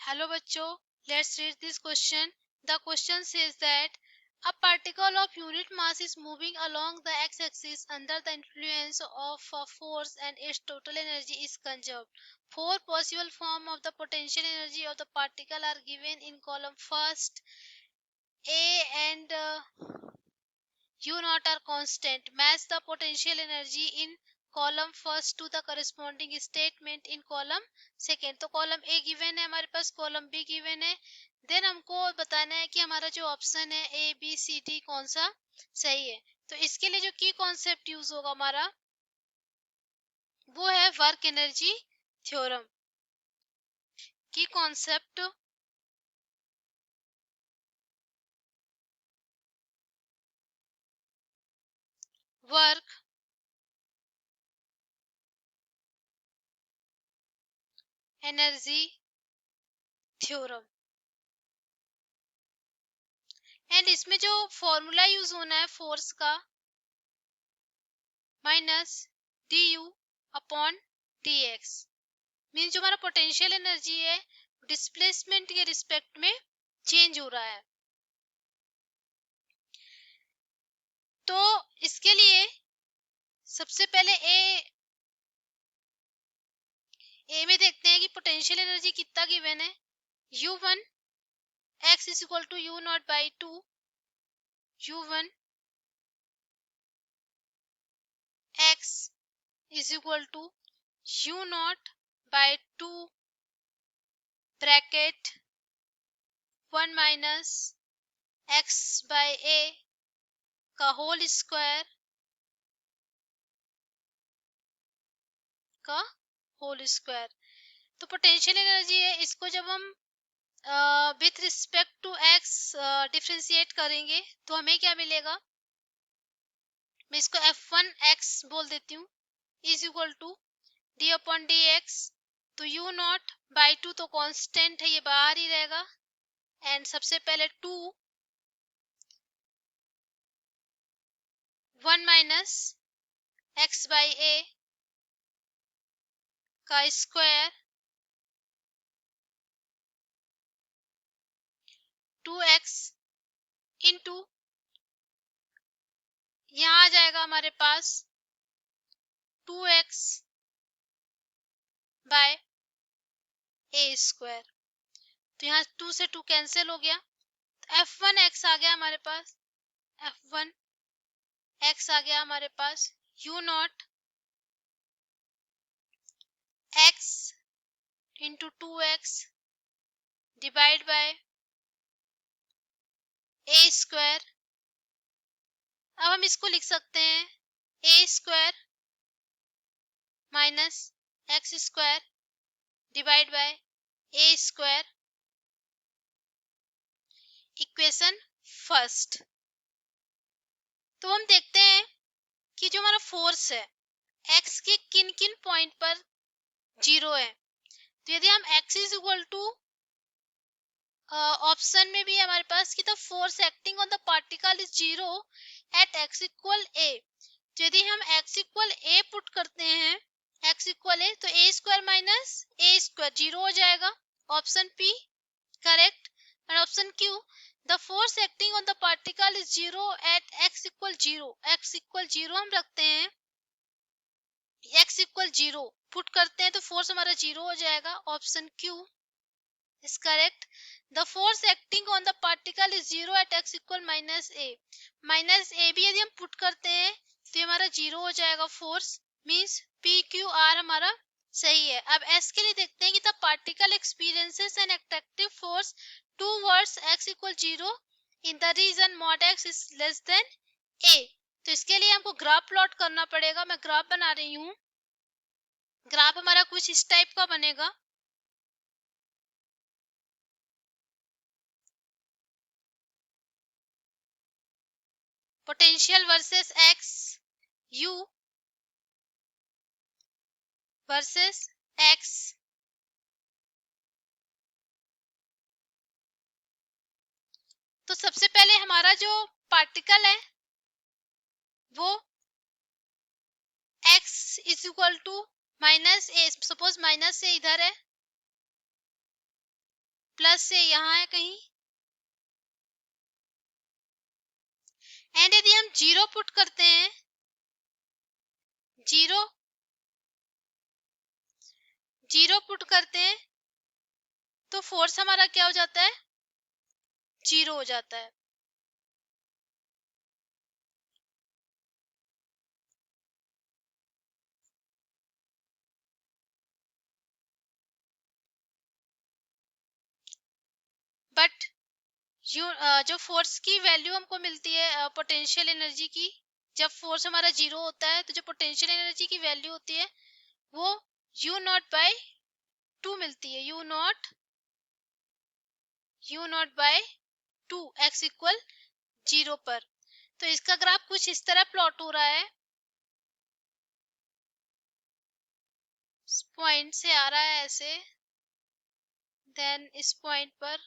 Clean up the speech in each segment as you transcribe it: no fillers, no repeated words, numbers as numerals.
Hello बच्चों, let's read this question. The question says that a particle of unit mass is moving along the x-axis under the influence of a force and its total energy is conserved. Four possible forms of the potential energy of the particle are given in column first. A and U naught are constant. Match the potential energy in column first to the corresponding statement in column second. तो column A given है हमारे पास, column B given है. Then हमको बताना है कि हमारा जो ऑप्शन है ए बी सी डी कौन सा सही है. तो इसके लिए जो की कॉन्सेप्ट यूज होगा हमारा वो है वर्क एनर्जी थ्योरम. की concept work energy theorem. And इसमें जो फॉर्मूला यूज होना है फोर्स का minus D you upon d x. Mean जो हमारा पोटेंशियल एनर्जी है डिस्प्लेसमेंट के रिस्पेक्ट में चेंज हो रहा है. तो इसके लिए सबसे पहले ए में देखते हैं कि पोटेंशियल एनर्जी कितना गिवन है. u1 x is equal to u not by two. u1 x is equal to u not by two bracket 1 minus x by a का होल स्क्वायर का होल स्क्वायर. तो पोटेंशियल एनर्जी है, इसको जब हम with respect to x differentiate करेंगे तो हमें क्या मिलेगा. मैं इसको f1 x बोल देती हूँ is equal to d upon d x. तो यू नॉट बाई टू तो कांस्टेंट है, ये बाहर ही रहेगा. एंड सबसे पहले 1 माइनस एक्स बाई ए का स्क्वायर 2x इंटू यहाँ आ जाएगा हमारे पास 2x बाय ए स्क्वायर. तो यहाँ 2 से 2 कैंसिल हो गया. तो f1 x आ गया हमारे पास, f1 x आ गया हमारे पास u not x into 2x divide by a square. अब हम इसको लिख सकते हैं a square minus x square divide by a square. Equation first. तो हम देखते हैं कि जो हमारा फोर्स है x के किन किन पॉइंट पर जीरो है. तो यदि हम x is equal to option में भी है हमारे पास कि the force acting on the particle is zero at x equal a. तो यदि हम x इक्वल a पुट करते हैं x इक्वल a तो a square minus a square zero हो जाएगा. Option P correct. And option Q the force acting on the particle is zero at x equal zero. x equal zero हम रखते हैं, x equal zero put करते हैं तो force हमारा zero हो जाएगा. Option Q is correct. The force acting on the particle is zero at x equal minus a. Minus a भी यदि हम पुट करते हैं तो ये हमारा जीरो हो जाएगा force. Means P Q R हमारा सही है. अब एस के लिए देखते हैं कि the particle experiences an attractive force towards x equal zero in the region mod x is less than a. तो इसके लिए हमको ग्राफ प्लॉट करना पड़ेगा. मैं ग्राफ बना रही हूँ. ग्राफ हमारा कुछ इस टाइप का बनेगा. Potential versus x, u versus x. तो सबसे पहले हमारा जो पार्टिकल है वो x is equal to minus a. Suppose minus से इधर है प्लस से यहाँ है कहीं, एंड यदि हम 0 पुट करते हैं, 0 पुट करते हैं तो फोर्स हमारा क्या हो जाता है, 0 हो जाता है। बट जो फोर्स की वैल्यू हमको मिलती है पोटेंशियल एनर्जी की, जब फोर्स हमारा 0 होता है तो जो पोटेंशियल एनर्जी की वैल्यू होती है वो u नॉट बाय 2 मिलती है, u not by 2 x equal 0 पर। तो इसका ग्राफ कुछ इस तरह प्लॉट हो रहा है, इस पॉइंट से आ रहा है ऐसे, देन इस पॉइंट पर,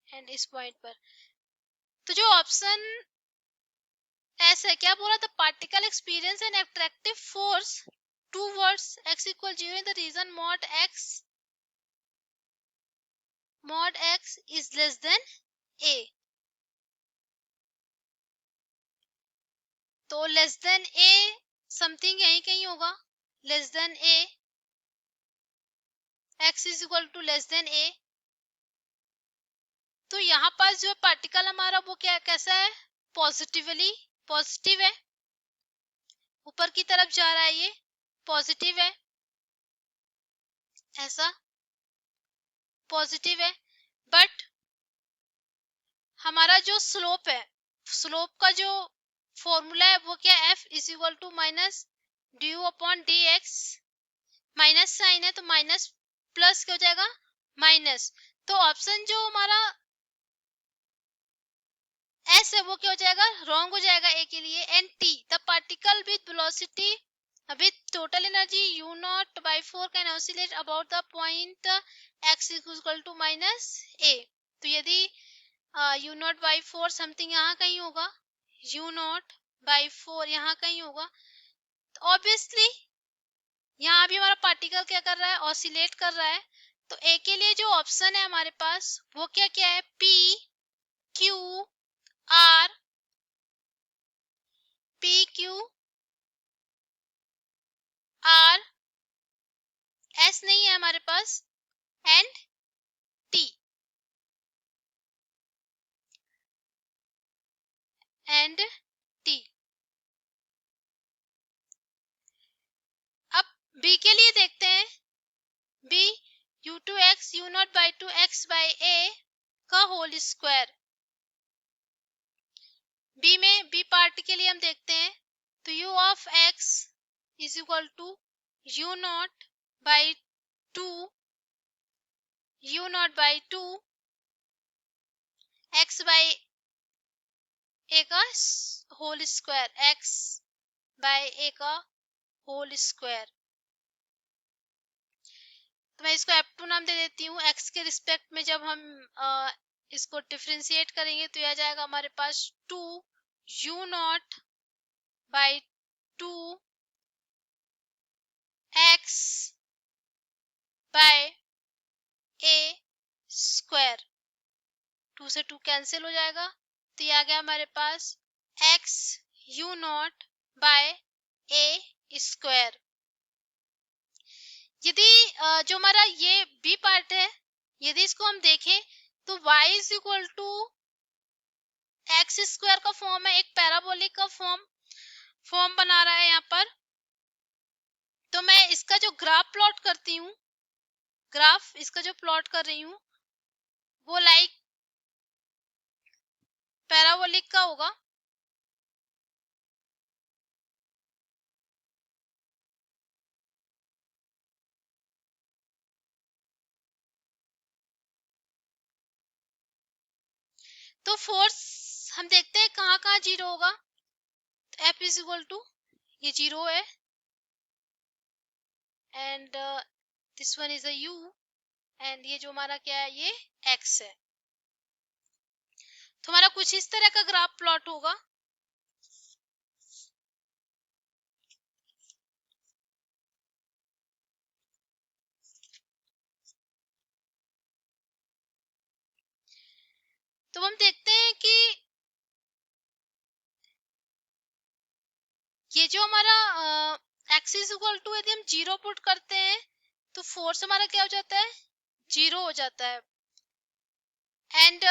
एंड इस पॉइंट पर। तो जो ऑप्शन ऐसा है, क्या बोला था, particle experience an attractive force towards x equal 0 in the region mod x is less than a। तो लेस देन a समथिंग यही कहीं होगा, less than a, x is equal to less than a। तो यहाँ पास जो particle हमारा वो क्या कैसा है, पॉजिटिव है, ऊपर की तरफ जा रहा है, ये पॉजिटिव है, ऐसा पॉजिटिव है। बट हमारा जो स्लोप है, स्लोप का जो फॉर्मूला है वो क्या, f is equal to minus du upon d x, minus sign है तो माइनस प्लस क्या हो जाएगा, माइनस। तो ऑप्शन जो हमारा एस है वो क्या हो जाएगा, रॉन्ग हो जाएगा ए के लिए। And t, the particle with velocity with total energy u not by 4 can oscillate about the point x equal to minus a। तो यदि u नॉट बाई 4 समथिंग यहाँ कहीं होगा, u नॉट बाई 4 यहाँ कहीं होगा, तो ऑब्वियसली यहाँ भी हमारा पार्टिकल क्या कर रहा है, ऑसिलेट कर रहा है। तो ए के लिए जो ऑप्शन है हमारे पास वो क्या क्या है, p q r, p q r, s नहीं है हमारे पास, एंड t, एंड t। अब b के लिए देखते हैं, b u2x u not by 2 x by a का होल स्क्वायर। b में b पार्ट के लिए हम देखते हैं, तो u of x is equal to u not by 2 x by a का whole square, x by a का होल स्क्वायर। तो मैं इसको f2 नाम दे देती हूँ। x के रिस्पेक्ट में जब हम इसको डिफरेंशिएट करेंगे तो यह जाएगा हमारे पास 2 u not by 2 x by a square, 2 से 2 कैंसिल हो जाएगा, तो ये आ गया हमारे पास x u not by a square. यदि जो हमारा ये बी पार्ट है, यदि इसको हम देखें तो y is equal to x square का फॉर्म है, एक पैराबोलिक का फॉर्म बना रहा है यहाँ पर। तो मैं इसका जो ग्राफ प्लॉट करती हूँ, ग्राफ इसका जो प्लॉट कर रही हूँ वो लाइक पैराबोलिक का होगा। तो फोर्स हम देखते हैं कहाँ कहाँ जीरो होगा, तो F इज इक्वल टू ये जीरो है, and this one is a U, and ये जो हमारा क्या है, ये X है। तो हमारा कुछ इस तरह का ग्राफ प्लॉट होगा। तो हम देखते हैं कि ये जो हमारा x इज इक्वल टू, यदि हम 0 पुट करते हैं तो फोर्स हमारा क्या हो जाता है, 0 हो जाता है। एंड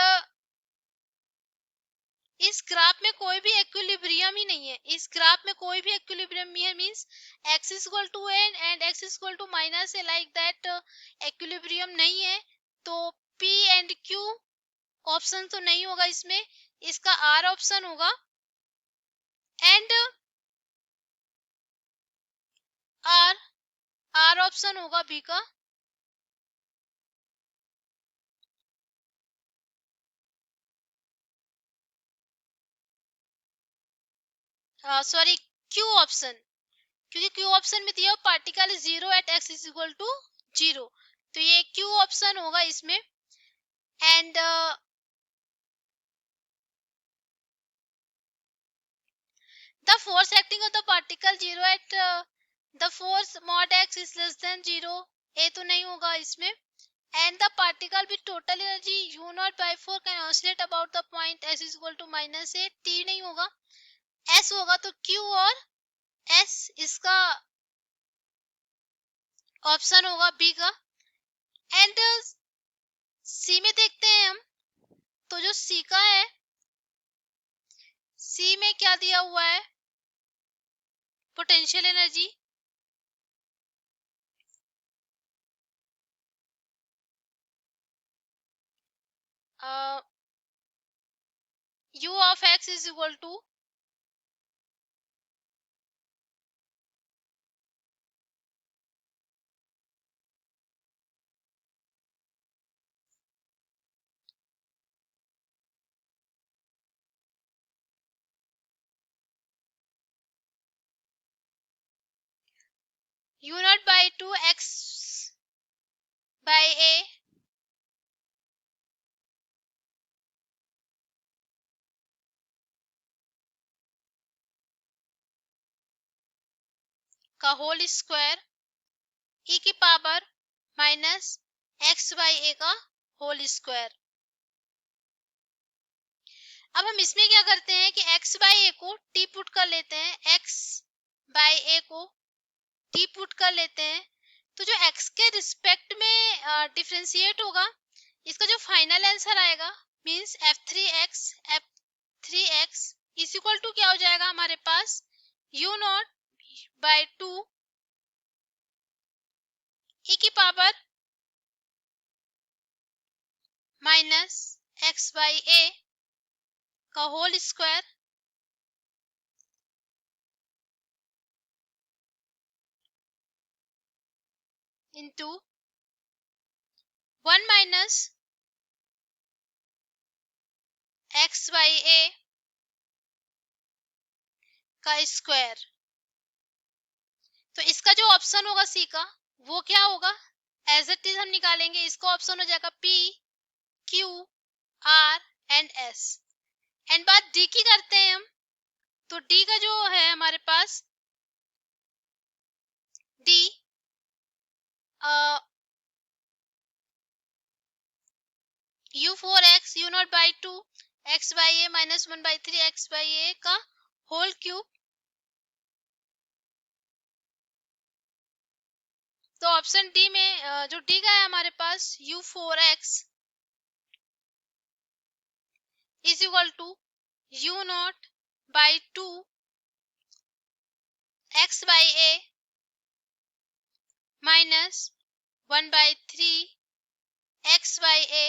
इस ग्राफ में कोई भी इक्विलिब्रियम ही नहीं है, इस ग्राफ में कोई भी इक्विलिब्रियम नहीं है, means x is equal to n and x is equal to minus a, like that equilibrium नहीं है। तो p एंड q ऑप्शन तो नहीं होगा इसमें, इसका r ऑप्शन होगा। एंड r ऑप्शन होगा b का। सॉरी, q ऑप्शन, क्योंकि क्यू ऑप्शन में दिया particle is 0 at x is equal to 0, तो ये क्यू ऑप्शन होगा इसमें। And the force acting on the particle 0 at the force mod x is less than 0, a तो नहीं होगा इसमें। And the particle with total energy u not by 4 can oscillate about the point s is equal to minus a, t नहीं होगा, s होगा। तो q और s इसका ऑप्शन होगा बी का। एंड सी में देखते हैं हम, तो जो सी का है, सी में क्या दिया हुआ है, potential energy u of x is equal to u not by 2 x by a का होल स्क्वायर e की power minus x by a का होल स्क्वायर। अब हम इसमें क्या करते हैं कि x बाई a को t पुट कर लेते हैं, x बाई a को t पुट कर लेते हैं, तो जो x के रिस्पेक्ट में डिफरेंशिएट होगा, इसका जो फाइनल आंसर आएगा means f3x is equal to क्या हो जाएगा हमारे पास, u नॉट बाई 2 e की power minus x by a का whole square into 1 minus x by a का स्क्वायर। तो इसका जो ऑप्शन होगा सी का, वो क्या होगा, एज इट इज हम निकालेंगे, इसका ऑप्शन हो जाएगा p q r and s। And बात d की करते हैं हम, तो d का जो है हमारे पास, d u4x u not by 2 x by a minus 1 by 3 x by a का होल क्यूब। तो ऑप्शन डी में जो डी का है हमारे पास u4x is equal to u not by 2 x by a minus 1 by 3 x by a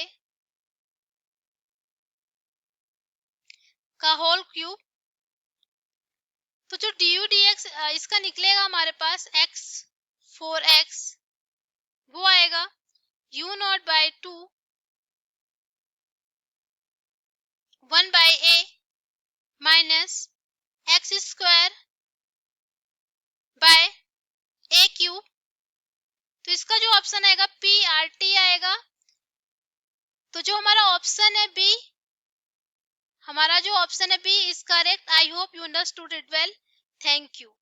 का whole cube. तो जो du dx इसका निकलेगा हमारे पास x4x, वो आएगा u not by 2 1 by a minus x square by a cube. तो इसका जो ऑप्शन आएगा p r t आएगा। तो जो हमारा ऑप्शन है बी, हमारा जो ऑप्शन है B is correct. I hope you understood it well. Thank you.